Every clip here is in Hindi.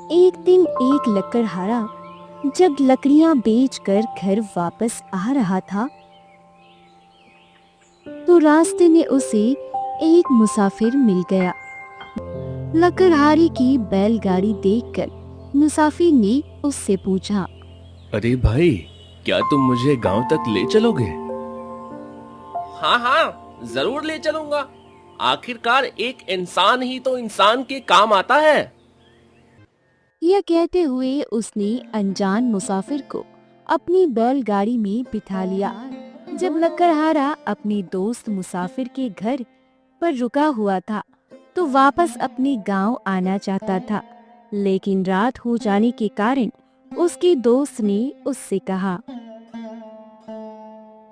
एक दिन एक लकड़हारा जब लकड़ियां बेचकर घर वापस आ रहा था तो रास्ते में उसे एक मुसाफिर मिल गया। लकड़हारे की बैलगाड़ी देखकर मुसाफिर ने उससे पूछा, अरे भाई, क्या तुम मुझे गांव तक ले चलोगे? हाँ हाँ, जरूर ले चलूंगा। आखिरकार एक इंसान ही तो इंसान के काम आता है। यह कहते हुए उसने अनजान मुसाफिर को अपनी बैलगाड़ी में बिठा लिया। जब लकड़हारा अपने दोस्त मुसाफिर के घर पर रुका हुआ था तो वापस अपने गांव आना चाहता था, लेकिन रात हो जाने के कारण उसके दोस्त ने उससे कहा,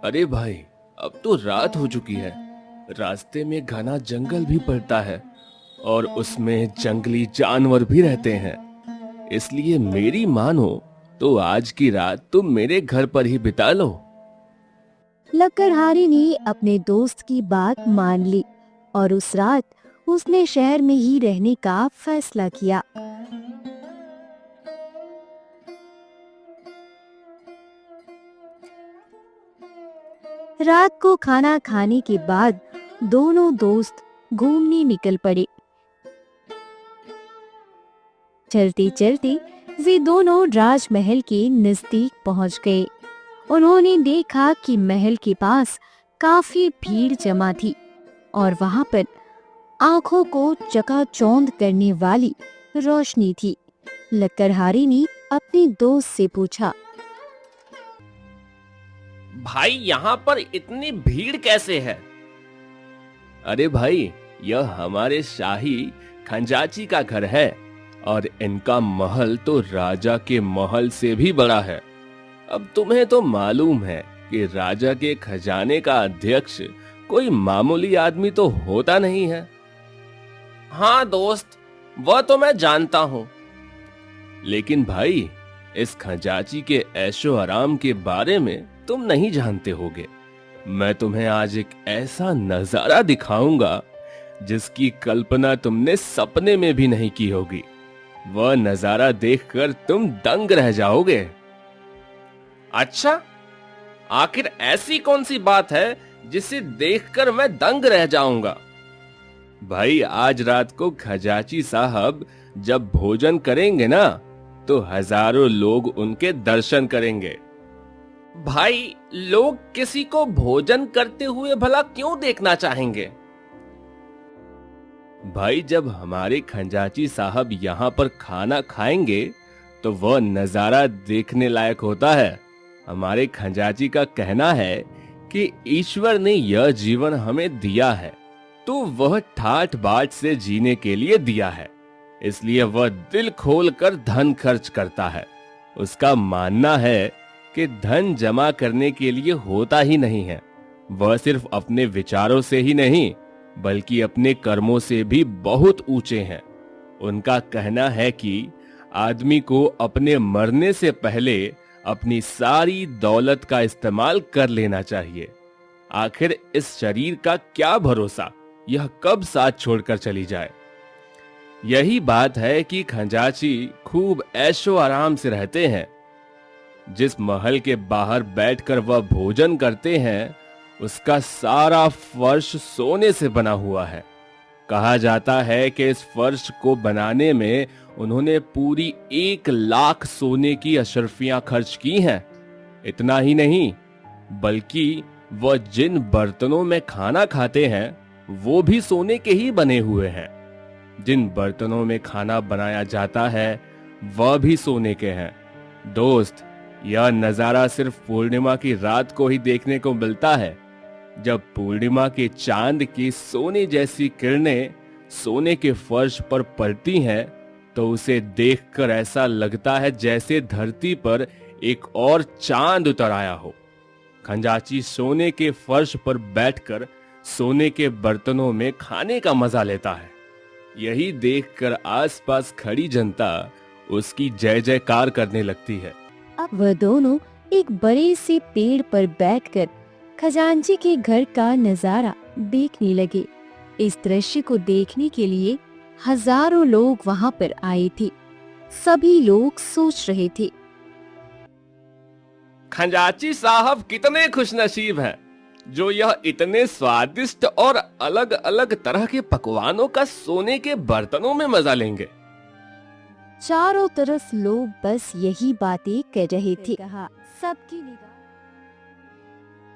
अरे भाई, अब तो रात हो चुकी है। रास्ते में घना जंगल भी पड़ता है और उसमें जंगली जानवर भी रहते हैं। इसलिए मेरी मानो तो आज की रात तुम मेरे घर पर ही बिता लो। लकड़हारे ने अपने दोस्त की बात मान ली और उस रात उसने शहर में ही रहने का फैसला किया। रात को खाना खाने के बाद दोनों दोस्त घूमने निकल पड़े। चलते चलते वे दोनों राजमहल के नजदीक पहुंच गए। उन्होंने देखा कि महल के पास काफी भीड़ जमा थी और वहां पर आंखों को चकाचौंध करने वाली रोशनी थी। लकड़हारे ने अपने दोस्त से पूछा, भाई, यहाँ पर इतनी भीड़ कैसे है? अरे भाई, यह हमारे शाही खंजाची का घर है और इनका महल तो राजा के महल से भी बड़ा है। अब तुम्हें तो मालूम है कि राजा के खजाने का अध्यक्ष कोई मामूली आदमी तो होता नहीं है। हाँ दोस्त, वह तो मैं जानता हूँ। लेकिन भाई, इस खजाची के ऐशो आराम के बारे में तुम नहीं जानते होगे। मैं तुम्हें आज एक ऐसा नजारा दिखाऊंगा जिसकी कल्पना तुमने सपने में भी नहीं की होगी। वह नजारा देखकर तुम दंग रह जाओगे। अच्छा, आखिर ऐसी कौन सी बात है जिसे देखकर मैं दंग रह जाऊंगा? भाई, आज रात को खजाची साहब जब भोजन करेंगे ना, तो हजारों लोग उनके दर्शन करेंगे। भाई, लोग किसी को भोजन करते हुए भला क्यों देखना चाहेंगे? भाई, जब हमारे खंजाची साहब यहाँ पर खाना खाएंगे तो वह नजारा देखने लायक होता है। हमारे खंजाची का कहना है कि ईश्वर ने यह जीवन हमें दिया है तो वह ठाठ बाट से जीने के लिए दिया है, इसलिए वह दिल खोलकर धन खर्च करता है। उसका मानना है कि धन जमा करने के लिए होता ही नहीं है, वह सिर्फ अपने विचारों से ही नहीं बल्कि अपने कर्मों से भी बहुत ऊंचे हैं। उनका कहना है कि आदमी को अपने मरने से पहले अपनी सारी दौलत का इस्तेमाल कर लेना चाहिए। आखिर इस शरीर का क्या भरोसा, यह कब साथ छोड़कर चली जाए। यही बात है कि खंजाची खूब ऐशो आराम से रहते हैं। जिस महल के बाहर बैठकर वह भोजन करते हैं उसका सारा फर्श सोने से बना हुआ है। कहा जाता है कि इस फर्श को बनाने में उन्होंने पूरी 1 लाख सोने की अशर्फियां खर्च की हैं। इतना ही नहीं, बल्कि वह जिन बर्तनों में खाना खाते हैं वो भी सोने के ही बने हुए हैं। जिन बर्तनों में खाना बनाया जाता है वह भी सोने के हैं। दोस्त, यह नजारा सिर्फ पूर्णिमा की रात को ही देखने को मिलता है। जब पूर्णिमा के चांद की सोने जैसी किरणें सोने के फर्श पर पड़ती हैं तो उसे देखकर ऐसा लगता है जैसे धरती पर एक और चांद उतर आया हो। खंजाची सोने के फर्श पर बैठकर सोने के बर्तनों में खाने का मजा लेता है। यही देखकर आसपास खड़ी जनता उसकी जय जयकार करने लगती है। अब वह दोनों एक बड़े से पेड़ पर बैठकर खजांची के घर का नजारा देखने लगे। इस दृश्य को देखने के लिए हजारों लोग वहां पर आए थे। सभी लोग सोच रहे थे। खंजाची साहब कितने खुशनसीब हैं जो यह इतने स्वादिष्ट और अलग अलग तरह के पकवानों का सोने के बर्तनों में मजा लेंगे। चारों तरफ लोग बस यही बातें कर रहे थे। सबकी निगाह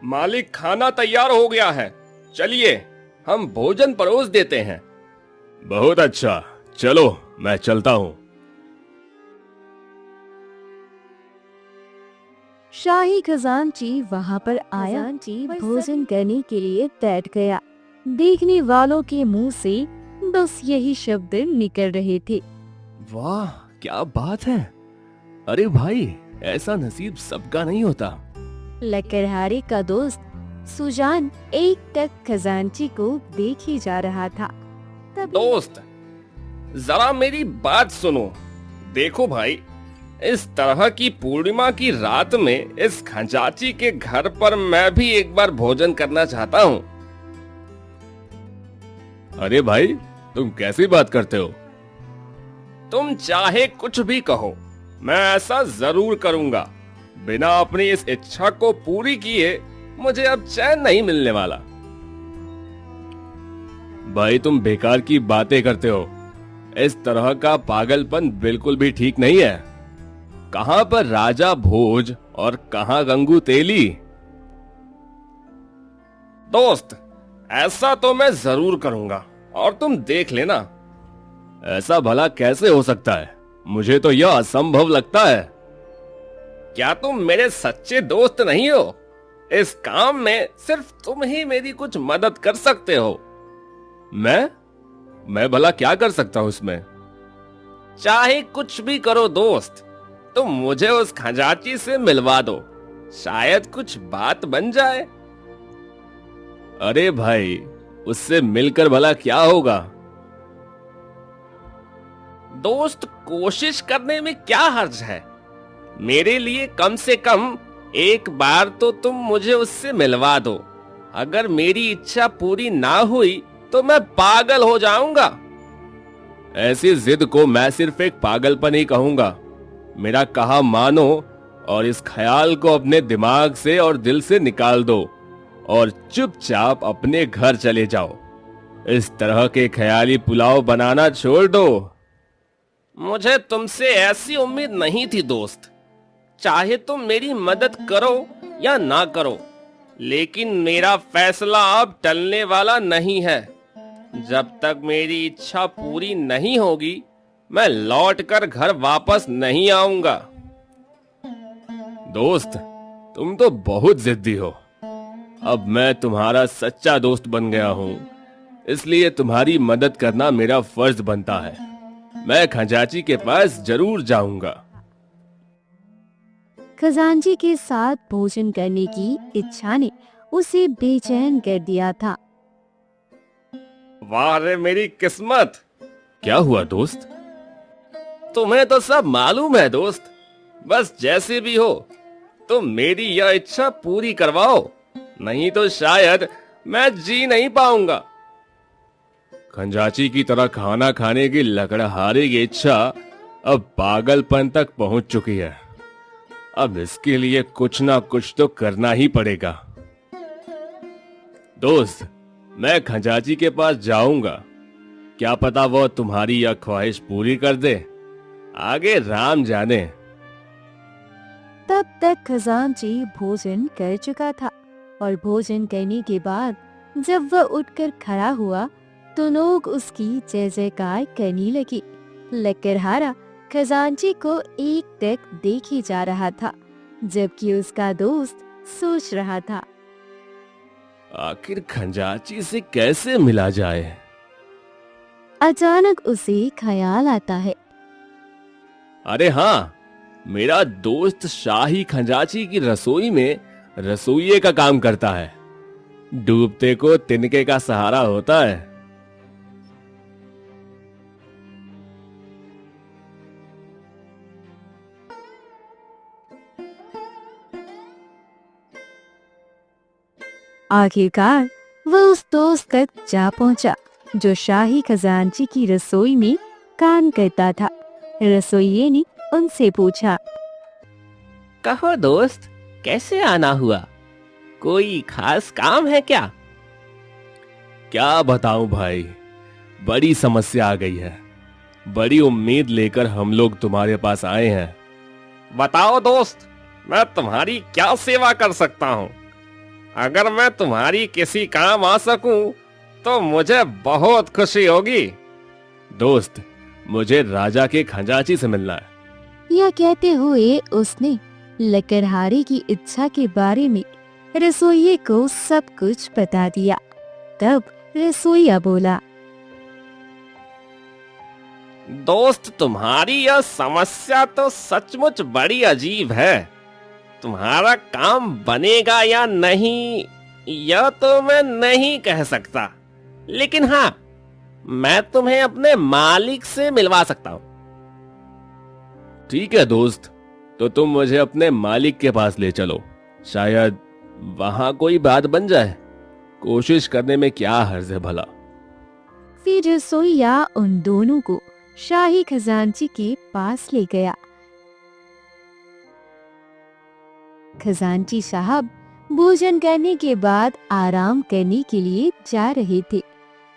मालिक, खाना तैयार हो गया है, चलिए हम भोजन परोस देते हैं। बहुत अच्छा, चलो मैं चलता हूँ। शाही खजांची वहाँ पर आया, भोजन करने के लिए बैठ गया। देखने वालों के मुंह से बस यही शब्द निकल रहे थे। वाह क्या बात है, अरे भाई ऐसा नसीब सबका नहीं होता। लकड़हारे का दोस्त सुजान एक टक खजांची को देख ही जा रहा था। दोस्त, जरा मेरी बात सुनो। देखो भाई, इस तरह की पूर्णिमा की रात में इस खंजाची के घर पर मैं भी एक बार भोजन करना चाहता हूँ। अरे भाई तुम कैसी बात करते हो? तुम चाहे कुछ भी कहो, मैं ऐसा जरूर करूंगा। बिना अपनी इस इच्छा को पूरी किए मुझे अब चैन नहीं मिलने वाला। भाई तुम बेकार की बातें करते हो, इस तरह का पागलपन बिल्कुल भी ठीक नहीं है। कहां पर राजा भोज और कहां गंगू तेली? दोस्त, ऐसा तो मैं जरूर करूंगा और तुम देख लेना। ऐसा भला कैसे हो सकता है? मुझे तो यह असंभव लगता है। क्या तुम मेरे सच्चे दोस्त नहीं हो? इस काम में सिर्फ तुम ही मेरी कुछ मदद कर सकते हो। मैं भला क्या कर सकता हूं इसमें? चाहे कुछ भी करो दोस्त, तुम मुझे उस खजांची से मिलवा दो, शायद कुछ बात बन जाए। अरे भाई उससे मिलकर भला क्या होगा? दोस्त, कोशिश करने में क्या हर्ज है? मेरे लिए कम से कम एक बार तो तुम मुझे उससे मिलवा दो। अगर मेरी इच्छा पूरी ना हुई तो मैं पागल हो जाऊंगा। ऐसी जिद को मैं सिर्फ एक पागलपन ही कहूंगा। मेरा कहा मानो और इस ख्याल को अपने दिमाग से और दिल से निकाल दो और चुपचाप अपने घर चले जाओ। इस तरह के ख्याली पुलाव बनाना छोड़ दो। मुझे तुमसे ऐसी उम्मीद नहीं थी दोस्त। चाहे तुम मेरी मदद करो या ना करो, लेकिन मेरा फैसला अब टलने वाला नहीं है। जब तक मेरी इच्छा पूरी नहीं होगी, मैं लौटकर घर वापस नहीं आऊंगा। दोस्त, तुम तो बहुत जिद्दी हो। अब मैं तुम्हारा सच्चा दोस्त बन गया हूं, इसलिए तुम्हारी मदद करना मेरा फर्ज बनता है। मैं खजांची के पास जरूर जाऊंगा। खजांची के साथ भोजन करने की इच्छा ने उसे बेचैन कर दिया था। वाह रे मेरी किस्मत! क्या हुआ दोस्त? तुम्हें तो सब मालूम है दोस्त। बस जैसे भी हो तुम मेरी यह इच्छा पूरी करवाओ, नहीं तो शायद मैं जी नहीं पाऊंगा। खंजाची की तरह खाना खाने की लकड़हारे की इच्छा अब पागलपन तक पहुंच चुकी है। अब इसके लिए कुछ ना कुछ तो करना ही पड़ेगा। दोस्त, मैं खंजाची के पास जाऊंगा, क्या पता वो तुम्हारी यह ख्वाहिश पूरी कर दे। आगे राम जाने। तब तक खजांची भोजन कर चुका था और भोजन करने के बाद जब वह उठकर खड़ा हुआ तो लोग उसकी जय जयकार करने लगे। लकड़हारा खजांची को एक टक देख ही जा रहा था, जबकि उसका दोस्त सोच रहा था, आखिर खंजाची से कैसे मिला जाए। अचानक उसे ख्याल आता है, अरे हाँ, मेरा दोस्त शाही खंजाची की रसोई में रसोइये का काम करता है। डूबते को तिनके का सहारा होता है। आखिरकार वह उस दोस्त तक जा पहुंचा जो शाही खजांची की रसोई में काम करता था। रसोइये ने उनसे पूछा। कहो दोस्त, कैसे आना हुआ? कोई खास काम है क्या? क्या बताऊं भाई, बड़ी समस्या आ गई है। बड़ी उम्मीद लेकर हम लोग तुम्हारे पास आए हैं। बताओ दोस्त, मैं तुम्हारी क्या सेवा कर सकता हूँ? अगर मैं तुम्हारी किसी काम आ सकूं तो मुझे बहुत खुशी होगी। दोस्त, मुझे राजा के खजांची से मिलना है। यह कहते हुए उसने लकड़हारे की इच्छा के बारे में रसोइये को सब कुछ बता दिया। तब रसोइया बोला। दोस्त, तुम्हारी यह समस्या तो सचमुच बड़ी अजीब है। तुम्हारा काम बनेगा या नहीं, यह तो मैं नहीं कह सकता, लेकिन हाँ, मैं तुम्हें अपने मालिक से मिलवा सकता हूँ। ठीक है दोस्त, तो तुम मुझे अपने मालिक के पास ले चलो। शायद वहां कोई बात बन जाए। कोशिश करने में क्या हर्ज है भला। फिर रसोइया उन दोनों को शाही खजांची के पास ले गया। खजांची साहब भोजन करने के बाद आराम करने के लिए जा रहे थे।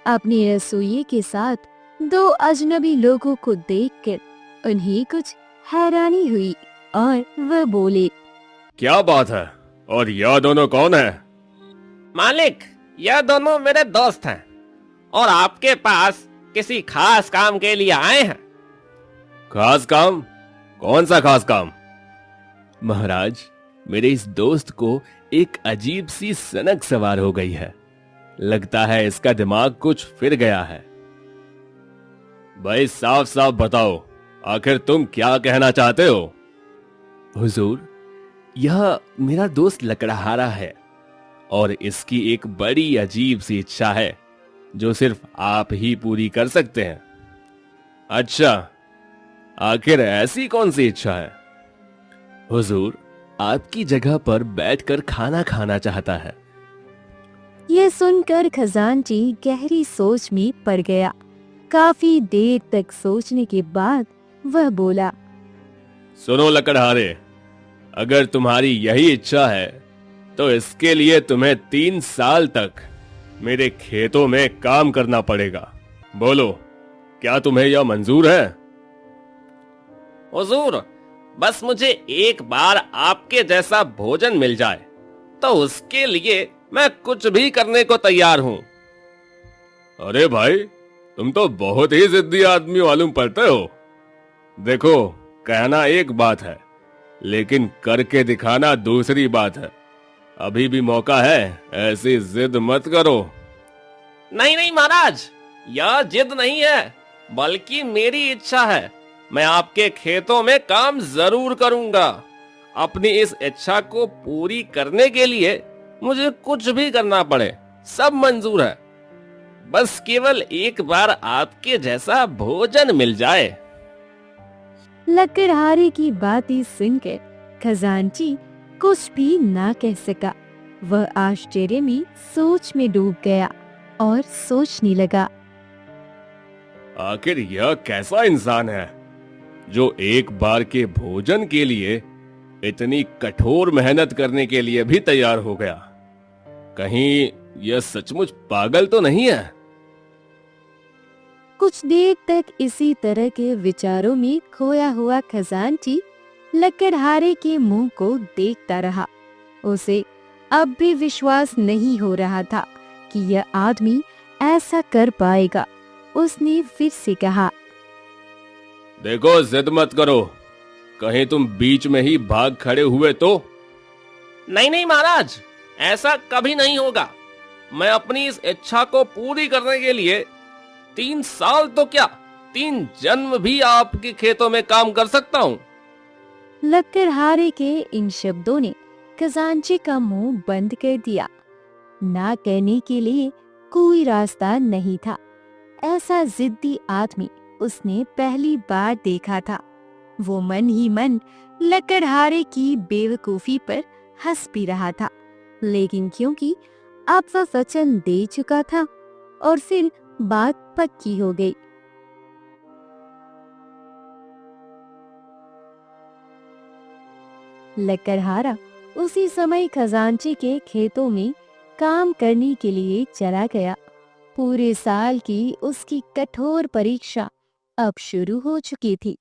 अपने रसोइये के साथ दो अजनबी लोगों को देखकर उन्हें कुछ हैरानी हुई और वह बोले। क्या बात है, और यह दोनों कौन है? मालिक, यह दोनों मेरे दोस्त हैं और आपके पास किसी खास काम के लिए आए हैं। खास काम? कौन सा खास काम? महाराज, मेरे इस दोस्त को एक अजीब सी सनक सवार हो गई है। लगता है इसका दिमाग कुछ फिर गया है। भाई साफ साफ बताओ, आखिर तुम क्या कहना चाहते हो? हुजूर, यह मेरा दोस्त लकड़हारा है और इसकी एक बड़ी अजीब सी इच्छा है जो सिर्फ आप ही पूरी कर सकते हैं। अच्छा, आखिर ऐसी कौन सी इच्छा है? हुजूर, आपकी जगह पर बैठकर खाना खाना चाहता है। यह सुनकर खजांची गहरी सोच में पड़ गया। काफी देर तक सोचने के बाद वह बोला। सुनो लकड़हारे, अगर तुम्हारी यही इच्छा है तो इसके लिए तुम्हें 3 साल तक मेरे खेतों में काम करना पड़ेगा। बोलो, क्या तुम्हें यह मंजूर है? हुजूर, बस मुझे एक बार आपके जैसा भोजन मिल जाए तो उसके लिए मैं कुछ भी करने को तैयार हूँ। अरे भाई, तुम तो बहुत ही जिद्दी आदमी मालूम पड़ते हो। देखो, कहना एक बात है, लेकिन करके दिखाना दूसरी बात है। अभी भी मौका है, ऐसी जिद मत करो। नहीं नहीं महाराज, यह जिद नहीं है, बल्कि मेरी इच्छा है। मैं आपके खेतों में काम जरूर करूंगा। अपनी इस इच्छा को पूरी करने के लिए मुझे कुछ भी करना पड़े, सब मंजूर है। बस केवल एक बार आपके जैसा भोजन मिल जाए। लकड़हारे की बातें सुनकर खजांची कुछ भी ना कह सका। वह आश्चर्य में सोच में डूब गया और सोचने लगा। आखिर यह कैसा इंसान है जो एक बार के भोजन के लिए इतनी कठोर मेहनत करने के लिए भी तैयार हो गया? कहीं यह सचमुच पागल तो नहीं है? कुछ देर तक इसी तरह के विचारों में खोया हुआ खजांची लकड़हारे के मुंह को देखता रहा। उसे अब भी विश्वास नहीं हो रहा था कि यह आदमी ऐसा कर पाएगा। उसने फिर से कहा। देखो, जिद मत करो, कहीं तुम बीच में ही भाग खड़े हुए तो? नहीं नहीं महाराज, ऐसा कभी नहीं होगा। मैं अपनी इस इच्छा को पूरी करने के लिए 3 साल तो क्या, 3 जन्म भी आपके खेतों में काम कर सकता हूँ। लकड़हारे के इन शब्दों ने खजांची का मुंह बंद कर दिया। ना कहने के लिए कोई रास्ता नहीं था। ऐसा जिद्दी आदमी उसने पहली बार देखा था। वो मन ही मन लकड़हारे की बेवकूफी पर हंस भी रहा था, लेकिन क्योंकि अब वह वचन दे चुका था और फिर बात पक्की हो गई। लकड़हारा उसी समय खजांची के खेतों में काम करने के लिए चला गया। पूरे साल की उसकी कठोर परीक्षा अब शुरू हो चुकी थी।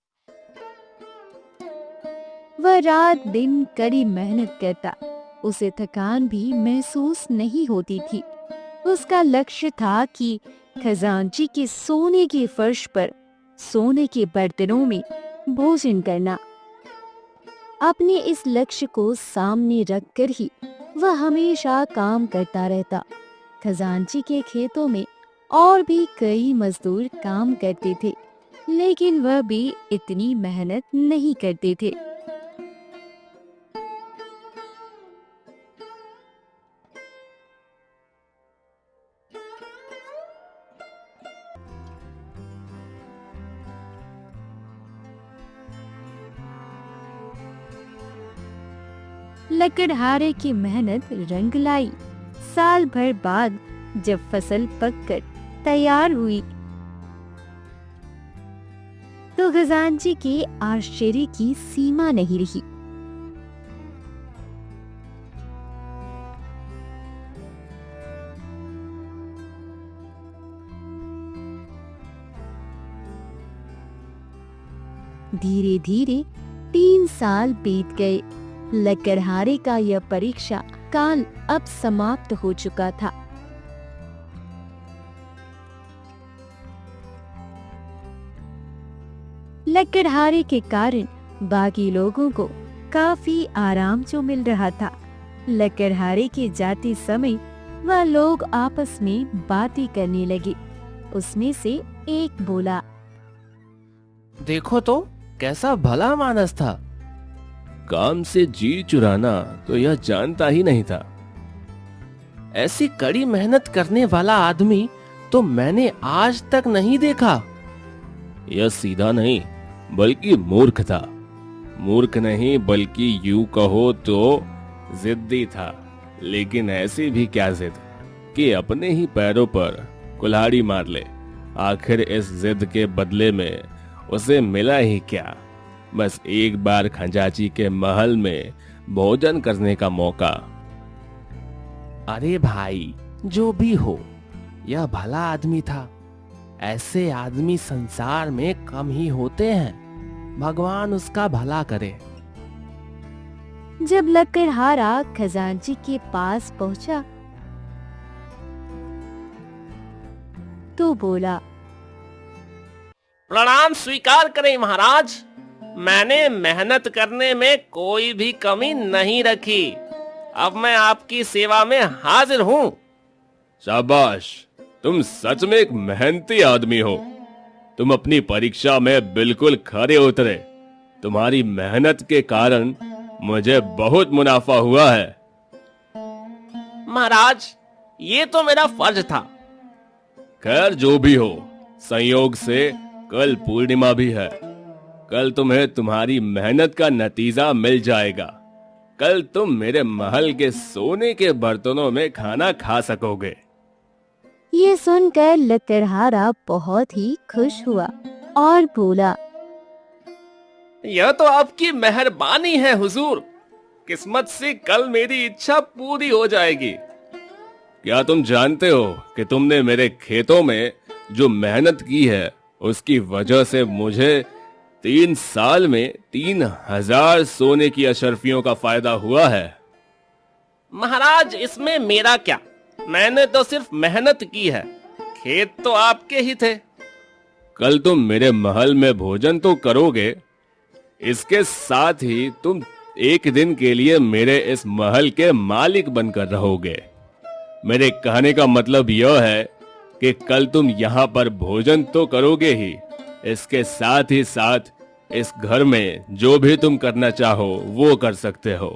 वह रात दिन कड़ी मेहनत करता, उसे थकान भी महसूस नहीं होती थी। उसका लक्ष्य था कि खजांची के सोने के फर्श पर सोने के बर्तनों में भोजन करना। अपने इस लक्ष्य को सामने रखकर ही वह हमेशा काम करता रहता। खजांची के खेतों में और भी कई मजदूर काम करते थे, लेकिन वह भी इतनी मेहनत नहीं करते थे। लकड़हारे की मेहनत रंग लाई। साल भर बाद जब फसल पककर तैयार हुई तो खजांची के आश्चर्य की सीमा नहीं रही। धीरे धीरे 3 साल बीत गए। लकड़हारे का यह परीक्षा काल अब समाप्त हो चुका था। लकड़हारे के कारण बाकी लोगों को काफी आराम जो मिल रहा था। लकड़हारे के जाते समय वह लोग आपस में बातें करने लगे। उसमें से एक बोला, देखो तो कैसा भला मानस था। काम से जी चुराना तो यह जानता ही नहीं था। ऐसी कड़ी मेहनत करने वाला आदमी तो मैंने आज तक नहीं देखा। यह सीधा नहीं बल्कि मूर्ख था। मूर्ख नहीं बल्कि यूं कहो तो जिद्दी था। लेकिन ऐसी भी क्या जिद कि अपने ही पैरों पर कुल्हाड़ी मार ले। आखिर इस जिद के बदले में उसे मिला ही क्या? बस एक बार खंजाची के महल में भोजन करने का मौका। अरे भाई, जो भी हो, यह भला आदमी था। ऐसे आदमी संसार में कम ही होते हैं। भगवान उसका भला करे। जब लकड़हारा खजांची के पास पहुंचा तो बोला, प्रणाम स्वीकार करें महाराज। मैंने मेहनत करने में कोई भी कमी नहीं रखी। अब मैं आपकी सेवा में हाजिर हूँ। शाबाश, तुम सच में एक मेहनती आदमी हो। तुम अपनी परीक्षा में बिल्कुल खरे उतरे। तुम्हारी मेहनत के कारण मुझे बहुत मुनाफा हुआ है। महाराज, ये तो मेरा फर्ज था। खैर, जो भी हो, संयोग से कल पूर्णिमा भी है। कल तुम्हें तुम्हारी मेहनत का नतीजा मिल जाएगा। कल तुम मेरे महल के सोने के बर्तनों में खाना खा सकोगे। ये सुनकर लकड़हारा बहुत ही खुश हुआ और बोला, यह तो आपकी मेहरबानी है हुजूर। किस्मत से कल मेरी इच्छा पूरी हो जाएगी। क्या तुम जानते हो कि तुमने मेरे खेतों में जो मेहनत की है उसकी वजह से मुझे 3 साल में 3000 सोने की अशर्फियों का फायदा हुआ है। महाराज, इसमें मेरा क्या? मैंने तो सिर्फ मेहनत की है। खेत तो आपके ही थे। कल तुम मेरे महल में भोजन तो करोगे, इसके साथ ही तुम एक दिन के लिए मेरे इस महल के मालिक बनकर रहोगे। मेरे कहने का मतलब यह है कि कल तुम यहाँ पर भोजन तो करोगे ही, इसके साथ ही साथ इस घर में जो भी तुम करना चाहो वो कर सकते हो।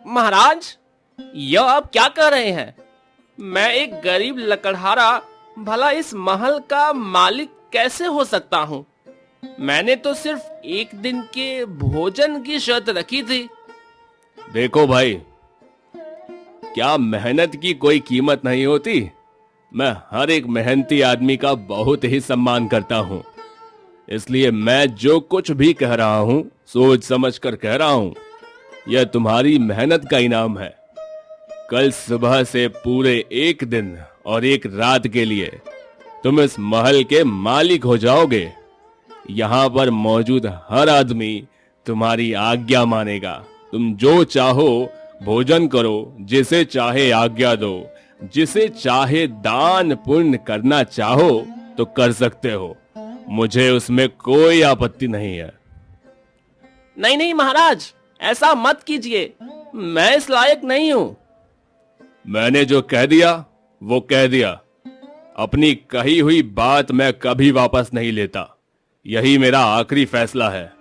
महाराज, यह आप क्या कह रहे हैं? मैं एक गरीब लकड़हारा भला इस महल का मालिक कैसे हो सकता हूँ? मैंने तो सिर्फ एक दिन के भोजन की शर्त रखी थी। देखो भाई, क्या मेहनत की कोई कीमत नहीं होती? मैं हर एक मेहनती आदमी का बहुत ही सम्मान करता हूँ। इसलिए मैं जो कुछ भी कह रहा हूँ सोच समझ कर कह रहा हूँ। यह तुम्हारी मेहनत का इनाम है। कल सुबह से पूरे एक दिन और एक रात के लिए तुम इस महल के मालिक हो जाओगे। यहाँ पर मौजूद हर आदमी तुम्हारी आज्ञा मानेगा। तुम जो चाहो भोजन करो, जिसे चाहे आज्ञा दो, जिसे चाहे दान पुण्य करना चाहो तो कर सकते हो। मुझे उसमें कोई आपत्ति नहीं है। नहीं नहीं महाराज, ऐसा मत कीजिए, मैं इस लायक नहीं हूँ। मैंने जो कह दिया वो कह दिया। अपनी कही हुई बात मैं कभी वापस नहीं लेता। यही मेरा आखिरी फैसला है।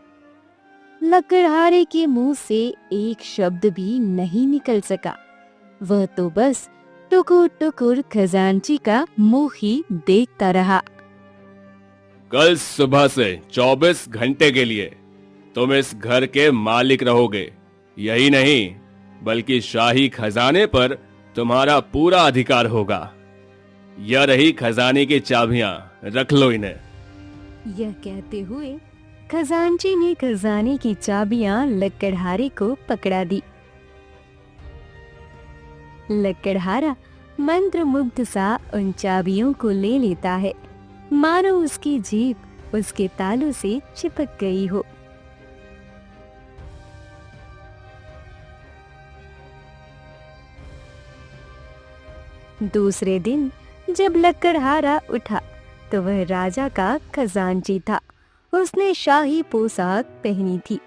लकड़हारे के मुंह से एक शब्द भी नहीं निकल सका। वह तो बस टुकुर टुकुर खजांची का मुंह ही देखता रहा। कल सुबह से 24 घंटे के लिए तुम इस घर के मालिक रहोगे। यही नहीं बल्कि शाही खजाने पर तुम्हारा पूरा अधिकार होगा। यह रही खजाने की चाबियां, रख लो इन्हें। यह कहते हुए खजांची ने खजाने की चाबियां लकड़हारे को पकड़ा दी। लकड़हारा मंत्रमुग्ध सा उन चाबियों को ले लेता है, मानो उसकी जीभ उसके तालू से चिपक गई हो। दूसरे दिन जब लकड़हारा उठा तो वह राजा का खजांची था। उसने शाही पोशाक पहनी थी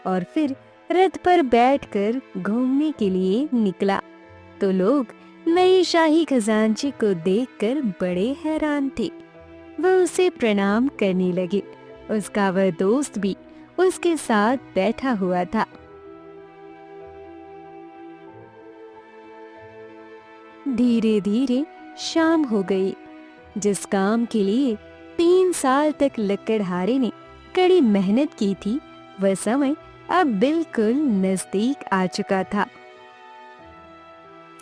और फिर रथ पर बैठकर घूमने के लिए निकला तो लोग नई शाही खजांची को देखकर बड़े हैरान थे। वह उसे प्रणाम करने लगे। उसका वह दोस्त भी उसके साथ बैठा हुआ था। धीरे धीरे शाम हो गई। जिस काम के लिए 3 साल तक लकड़हारे ने कड़ी मेहनत की थी, वह समय अब बिल्कुल नजदीक आ चुका था।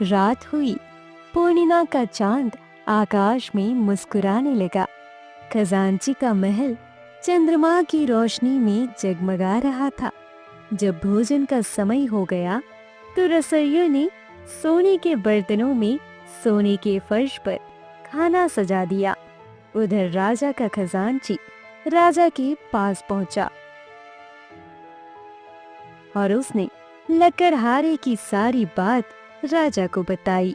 रात हुई। पूर्णिमा का चांद आकाश में मुस्कुराने लगा। खजांची का महल चंद्रमा की रोशनी में जगमगा रहा था। जब भोजन का समय हो गया तो रसोइयों ने सोने के बर्तनों में सोने के फर्श पर खाना सजा दिया। उधर राजा का खजांची राजा के पास पहुंचा और उसने लकड़हारे की सारी बात राजा को बताई।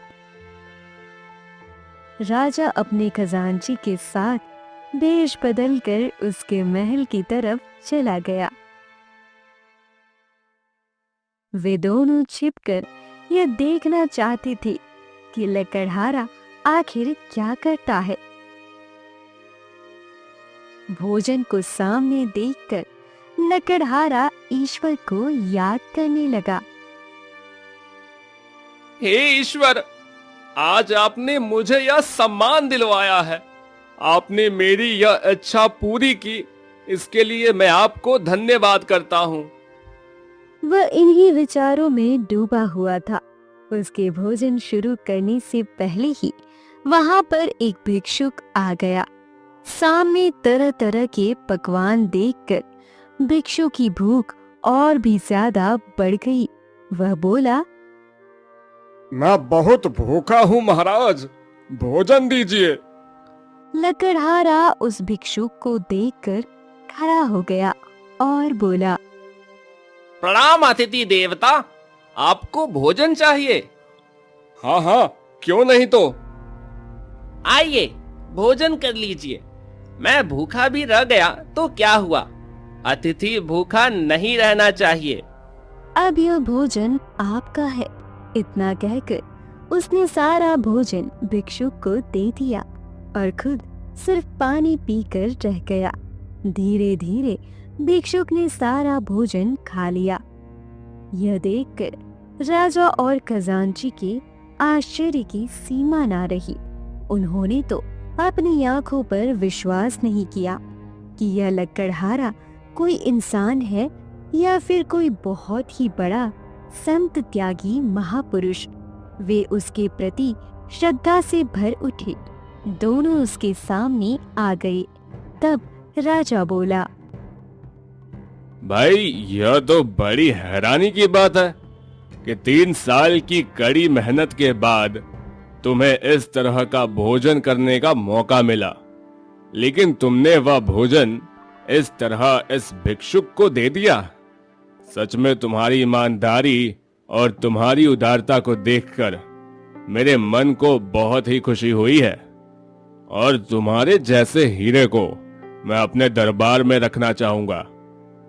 राजा अपने खजांची के साथ वेश बदलकर उसके महल की तरफ चला गया। वे दोनों छिपकर यह देखना चाहते थे कि लकड़हारा आखिर क्या करता है। भोजन को सामने देखकर लकड़हारा ईश्वर को याद करने लगा। हे ईश्वर, आज आपने मुझे यह सम्मान दिलवाया है। आपने मेरी यह इच्छा पूरी की, इसके लिए मैं आपको धन्यवाद करता हूँ। वह इन्हीं विचारों में डूबा हुआ था। उसके भोजन शुरू करने से पहले ही वहां पर एक भिक्षुक आ गया। सामने तरह तरह के पकवान देखकर भिक्षु की भूख और भी ज्यादा बढ़ गई। वह बोला, मैं बहुत भूखा हूँ महाराज, भोजन दीजिए। लकड़हारा उस भिक्षुक को देखकर खड़ा हो गया और बोला, प्रणाम अतिथि देवता, आपको भोजन चाहिए? हाँ हाँ, क्यों नहीं तो। आइए भोजन कर लीजिए। मैं भूखा भी रह गया तो क्या हुआ, अतिथि भूखा नहीं रहना चाहिए। अब यह भोजन आपका है। इतना कहकर उसने सारा भोजन भिक्षुक को दे दिया और खुद सिर्फ पानी पीकर रह गया। धीरे धीरे भिक्षुक ने सारा भोजन खा लिया। यह देखकर राजा और खजांची के आश्चर्य की सीमा ना रही। उन्होंने तो अपनी आंखों पर विश्वास नहीं किया कि यह लकड़हारा कोई इंसान है या फिर कोई बहुत ही बड़ा संत त्यागी महापुरुष। वे उसके प्रति श्रद्धा से भर उठे। दोनों उसके सामने आ गए। तब राजा बोला, भाई यह तो बड़ी हैरानी की बात है कि 3 साल की कड़ी मेहनत के बाद तुम्हें इस तरह का भोजन करने का मौका मिला, लेकिन तुमने वह भोजन इस तरह इस भिक्षुक को दे दिया। सच में तुम्हारी ईमानदारी और तुम्हारी उदारता को देखकर मेरे मन को बहुत ही खुशी हुई है, और तुम्हारे जैसे हीरे को मैं अपने दरबार में रखना चाहूंगा।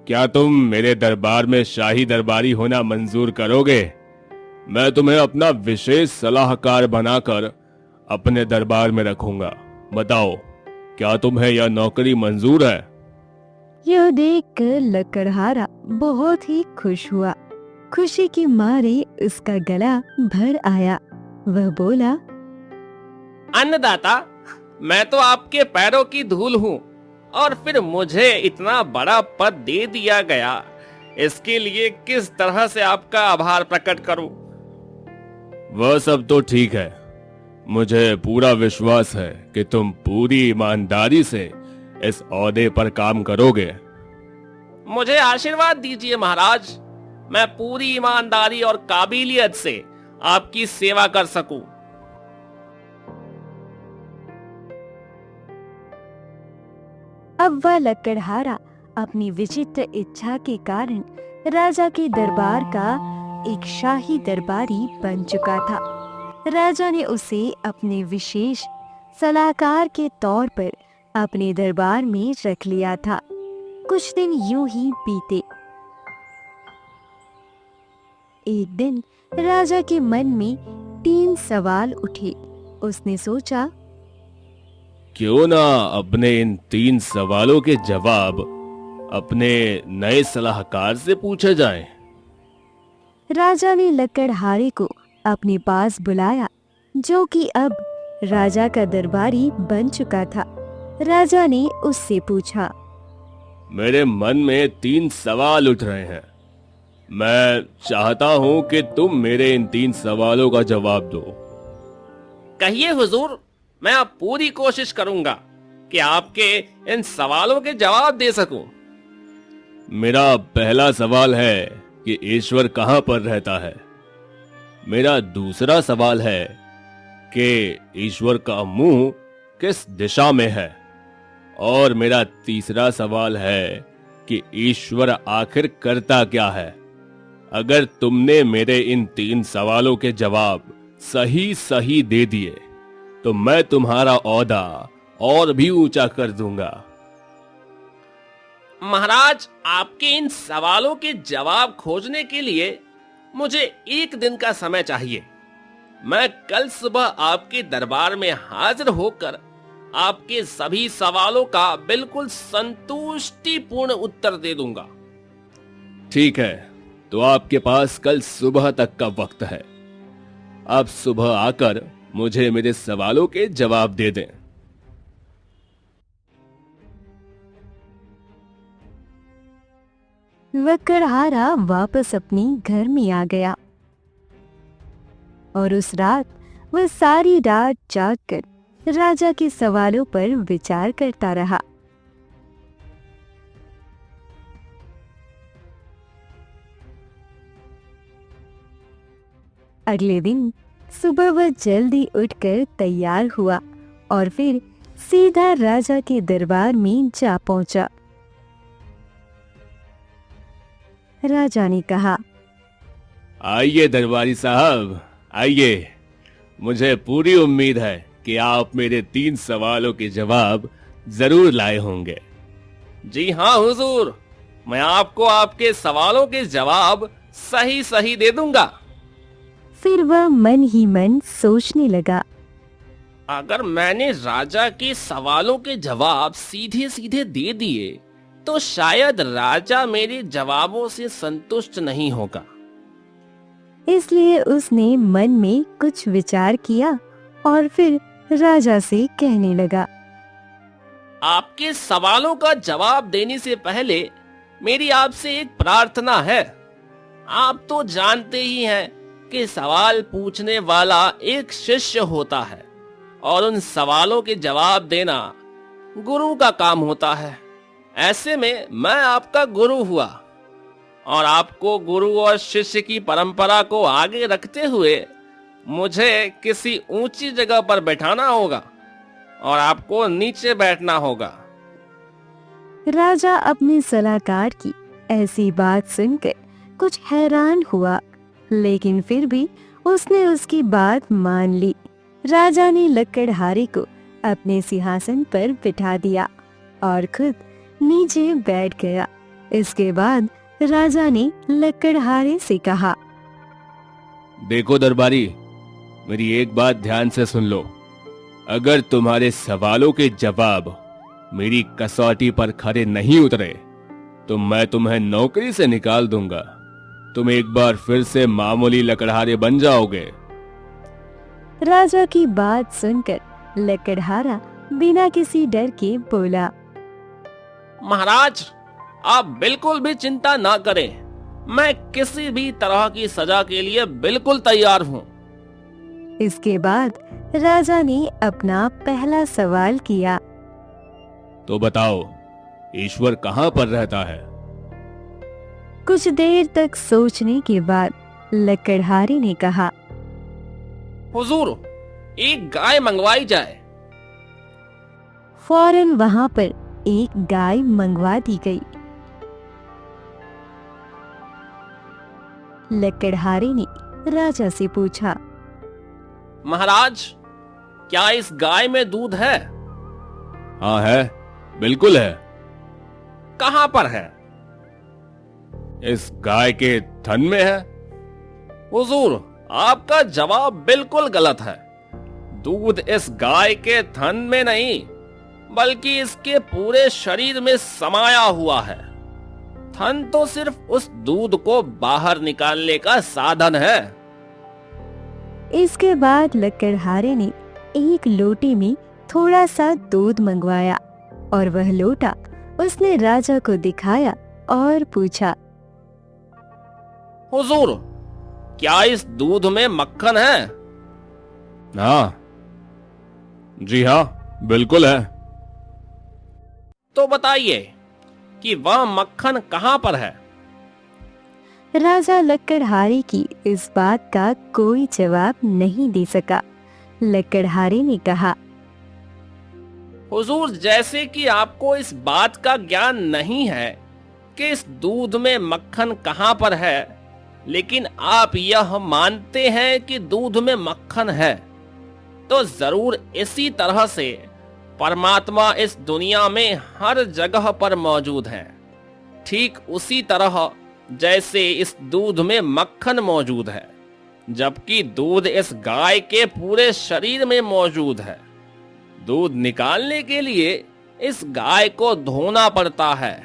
क्या तुम मेरे दरबार में शाही दरबारी होना मंजूर करोगे? मैं तुम्हें अपना विशेष सलाहकार बनाकर अपने दरबार में रखूंगा। बताओ, क्या तुम्हें यह नौकरी मंजूर है? यह देखकर लकड़हारा बहुत ही खुश हुआ। खुशी के मारे उसका गला भर आया। वह बोला, अन्नदाता, मैं तो आपके पैरों की धूल हूँ, और फिर मुझे इतना बड़ा पद दे दिया गया। इसके लिए किस तरह से आपका आभार प्रकट करूं? वह सब तो ठीक है। मुझे पूरा विश्वास है कि तुम पूरी ईमानदारी से इस ओहदे पर काम करोगे। मुझे आशीर्वाद दीजिए महाराज, मैं पूरी ईमानदारी और काबिलियत से आपकी सेवा कर सकूं। अब वह लकड़हारा अपनी विचित्र इच्छा के कारण राजा के दरबार का एक शाही दरबारी बन चुका था। राजा ने उसे अपने विशेष सलाहकार के तौर पर अपने दरबार में रख लिया था। कुछ दिन यूं ही बीते। एक दिन राजा के मन में 3 सवाल उठे। उसने सोचा, क्यों ना अपने इन 3 सवालों के जवाब अपने नए सलाहकार से पूछे जाएं। राजा ने लकड़हारे को अपने पास बुलाया, जो कि अब राजा का दरबारी बन चुका था। राजा ने उससे पूछा, मेरे मन में 3 सवाल उठ रहे हैं। मैं चाहता हूं कि तुम मेरे इन 3 सवालों का जवाब दो। कहिए हुजूर, मैं अब पूरी कोशिश करूंगा कि आपके इन सवालों के जवाब दे सकूं। मेरा पहला सवाल है कि ईश्वर कहां पर रहता है। मेरा दूसरा सवाल है कि ईश्वर का मुंह किस दिशा में है। और मेरा तीसरा सवाल है कि ईश्वर आखिर करता क्या है। अगर तुमने मेरे इन 3 सवालों के जवाब सही सही दे दिए तो मैं तुम्हारा ओहदा और भी ऊंचा कर दूंगा। महाराज, आपके इन सवालों के जवाब खोजने के लिए मुझे 1 दिन का समय चाहिए। मैं कल सुबह आपके दरबार में हाजिर होकर आपके सभी सवालों का बिल्कुल संतुष्टिपूर्ण उत्तर दे दूंगा। ठीक है, तो आपके पास कल सुबह तक का वक्त है। आप सुबह आकर मुझे मेरे सवालों के जवाब दे दें। लकड़हारा वापस अपने घर में आ गया और उस रात वह सारी रात जागकर राजा के सवालों पर विचार करता रहा। अगले दिन सुबह वह जल्दी उठकर तैयार हुआ और फिर सीधा राजा के दरबार में जा पहुंचा। राजा ने कहा, आइए दरबारी साहब, आइए। मुझे पूरी उम्मीद है कि आप मेरे 3 सवालों के जवाब जरूर लाए होंगे। जी हाँ हुजूर, मैं आपको आपके सवालों के जवाब सही सही दे दूंगा। फिर वह मन ही मन सोचने लगा, अगर मैंने राजा के सवालों के जवाब सीधे सीधे दे दिए तो शायद राजा मेरे जवाबों से संतुष्ट नहीं होगा। इसलिए उसने मन में कुछ विचार किया और फिर राजा से कहने लगा, आपके सवालों का जवाब देने से पहले मेरी आपसे एक प्रार्थना है। आप तो जानते ही हैं कि सवाल पूछने वाला एक शिष्य होता है और उन सवालों के जवाब देना गुरु का काम होता है। ऐसे में मैं आपका गुरु हुआ और आपको गुरु और शिष्य की परंपरा को आगे रखते हुए मुझे किसी ऊंची जगह पर बैठाना होगा और आपको नीचे बैठना होगा। राजा अपने सलाहकार की ऐसी बात सुनकर कुछ हैरान हुआ, लेकिन फिर भी उसने उसकी बात मान ली। राजा ने लकड़हारे को अपने सिंहासन पर बिठा दिया और खुद नीचे बैठ गया। इसके बाद राजा ने लकड़हारे से कहा, देखो दरबारी, मेरी एक बात ध्यान से सुन लो। अगर तुम्हारे सवालों के जवाब मेरी कसौटी पर खरे नहीं उतरे तो मैं तुम्हें नौकरी से निकाल दूंगा। तुम एक बार फिर से मामूली लकड़हारे बन जाओगे। राजा की बात सुनकर लकड़हारा बिना किसी डर के बोला, महाराज, आप बिल्कुल भी चिंता ना करें। मैं किसी भी तरह की सजा के लिए बिल्कुल तैयार हूँ। इसके बाद राजा ने अपना पहला सवाल किया। तो बताओ, ईश्वर कहाँ पर रहता है? कुछ देर तक सोचने के बाद लकड़हारे ने कहा, हुजूर, एक गाय मंगवाई जाए। फौरन वहां पर एक गाय मंगवा दी गई। लकड़हारे ने राजा से पूछा, महाराज, क्या इस गाय में दूध है? हाँ है, बिल्कुल है। कहाँ पर है? इस गाय के थन में है। हुजूर, आपका जवाब बिल्कुल गलत है। दूध इस गाय के थन में नहीं, बल्कि इसके पूरे शरीर में समाया हुआ है। थन तो सिर्फ उस दूध को बाहर निकालने का साधन है। इसके बाद लकड़हारे ने एक लोटे में थोड़ा सा दूध मंगवाया और वह लोटा उसने राजा को दिखाया और पूछा, हुजूर, क्या इस दूध में मक्खन है? हाँ, जी हाँ, बिल्कुल है। तो बताइए कि वह मक्खन कहाँ पर है? राजा लकड़हारे की इस बात का कोई जवाब नहीं दे सका। लकड़हारे ने कहा, हुजूर, जैसे कि आपको इस बात का ज्ञान नहीं है कि इस दूध में मक्खन कहाँ पर है, लेकिन आप यह मानते हैं कि दूध में मक्खन है, तो जरूर इसी तरह से परमात्मा इस दुनिया में हर जगह पर मौजूद है। ठीक उसी तरह जैसे इस दूध में मक्खन मौजूद है, जबकि दूध इस गाय के पूरे शरीर में मौजूद है। दूध निकालने के लिए इस गाय को धोना पड़ता है।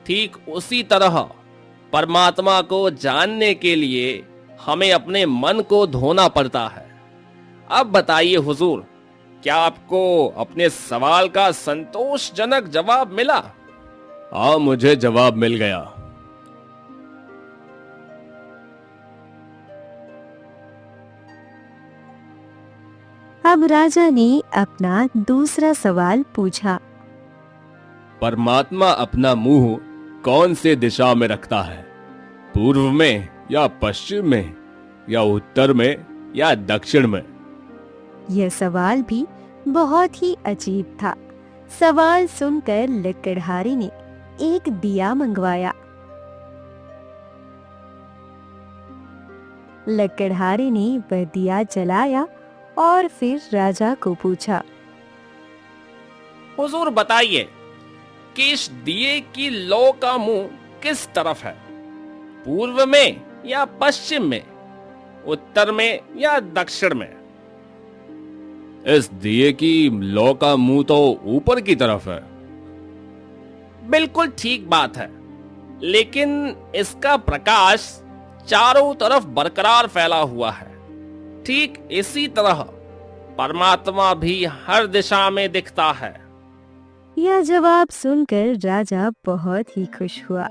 ठीक उसी तरह परमात्मा को जानने के लिए हमें अपने मन को धोना पड़ता है। अब बताइए हुजूर, क्या आपको अपने सवाल का संतोषजनक जवाब मिला? हाँ, मुझे जवाब मिल गया। अब राजा ने अपना दूसरा सवाल पूछा, परमात्मा अपना मुंह कौन से दिशा में रखता है? पूर्व में या पश्चिम में या उत्तर में या दक्षिण में? यह सवाल भी बहुत ही अजीब था। सवाल सुनकर लकड़हारे ने एक दिया मंगवाया। लकड़हारे ने वह दिया जलाया और फिर राजा को पूछा, हुजूर, बताइए कि इस दिए की लौ का मुंह किस तरफ है? पूर्व में या पश्चिम में, उत्तर में या दक्षिण में? इस दिए की लौ का मुंह तो ऊपर की तरफ है। बिल्कुल ठीक बात है, लेकिन इसका प्रकाश चारों तरफ बरकरार फैला हुआ है। ठीक इसी तरह परमात्मा भी हर दिशा में दिखता है। यह जवाब सुनकर राजा बहुत ही खुश हुआ।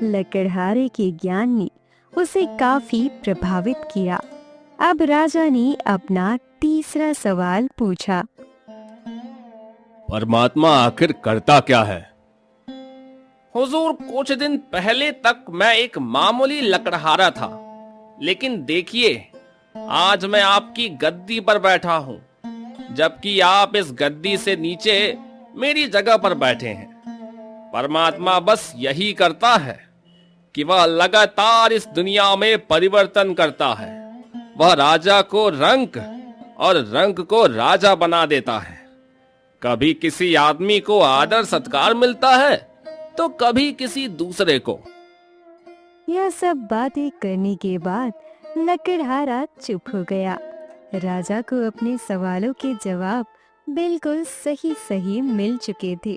लकड़हारे के ज्ञान ने उसे काफी प्रभावित किया। अब राजा ने अपना तीसरा सवाल पूछा, परमात्मा आखिर करता क्या है? हुजूर, कुछ दिन पहले तक मैं एक मामूली लकड़हारा था, लेकिन देखिए, आज मैं आपकी गद्दी पर बैठा हूँ, जबकि आप इस गद्दी से नीचे मेरी जगह पर बैठे हैं। परमात्मा बस यही करता है कि वह लगातार इस दुनिया में परिवर्तन करता है। वह राजा को रंक और रंक को राजा बना देता है। कभी किसी आदमी को आदर सत्कार मिलता है तो कभी किसी दूसरे को। यह सब बातें करने के बाद लकड़हारा चुप हो गया। राजा को अपने सवालों के जवाब बिल्कुल सही सही मिल चुके थे।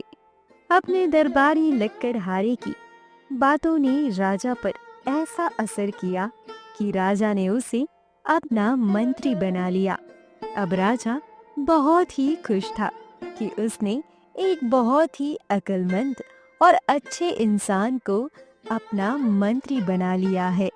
अपने दरबारी लकड़हारे की बातों ने राजा पर ऐसा असर किया कि राजा ने उसे अपना मंत्री बना लिया। अब राजा बहुत ही खुश था कि उसने एक बहुत ही अक्लमंद और अच्छे इंसान को अपना मंत्री बना लिया है।